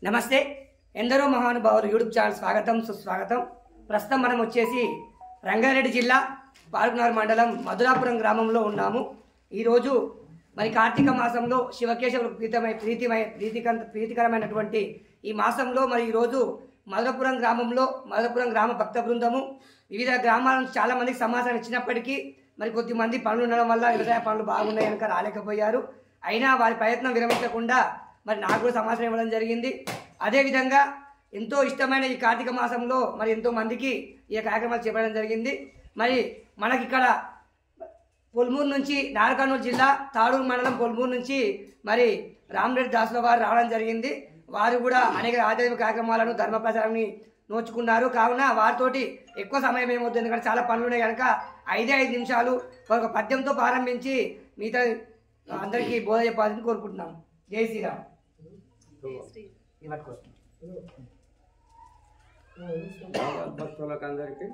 నమస్తే ఎందరో మహానుభావులు యూట్యూబ్ ఛానల్ స్వాగతం సుస్వాగతం। ప్రస్తుతం మనం వచ్చేసి రంగారెడ్డి జిల్లా పాల్గొనార్ మండలం మధురాపురం గ్రామంలో ఉన్నాము। ఈ రోజు మరి కార్తీక మాసంలో శివకేశవులకు ప్రీతికరమైనటువంటి ఈ మాసంలో మరి ఈ రోజు మధురాపురం గ్రామ భక్త బృందము వివిధ గ్రామాల నుంచి చాలా మందికి సమాచారం ఇచ్చినప్పటికీ మరి కొద్దిమంది పనులు ఉండడం వల్ల వ్యవసాయ పనులు బాగున్నాయి కనుక రాలేకపోయారు। అయినా వారి ప్రయత్నం విరమించకుండా మరి నాకు కూడా సమాచారం ఇవ్వడం జరిగింది। అదేవిధంగా ఎంతో ఇష్టమైన ఈ కార్తీక మాసంలో మరి ఎంతో మందికి ఈ కార్యక్రమాలు చేపట్టడం జరిగింది। మరి మనకి ఇక్కడ పొల్మూరు నుంచి నాగర్కర్నూలు జిల్లా తాడూరు మండలం పొల్మూరు నుంచి మరి రామరెడ్డి దాసుల వారు రావడం జరిగింది। వారు కూడా అనేక ఆధ్యాత్మిక కార్యక్రమాలను ధర్మ ప్రచారాన్ని నోచుకున్నారు। కావున వారితోటి ఎక్కువ సమయం ఏమవుతుంది, ఎందుకంటే చాలా పనులు ఉన్నాయి కనుక 5 నిమిషాలు ఒక పద్యంతో ప్రారంభించి మిగతా అందరికీ బోధ చెప్పాలని కోరుకుంటున్నాము। జై శ్రీరామ్। భక్తులకు అందరికీ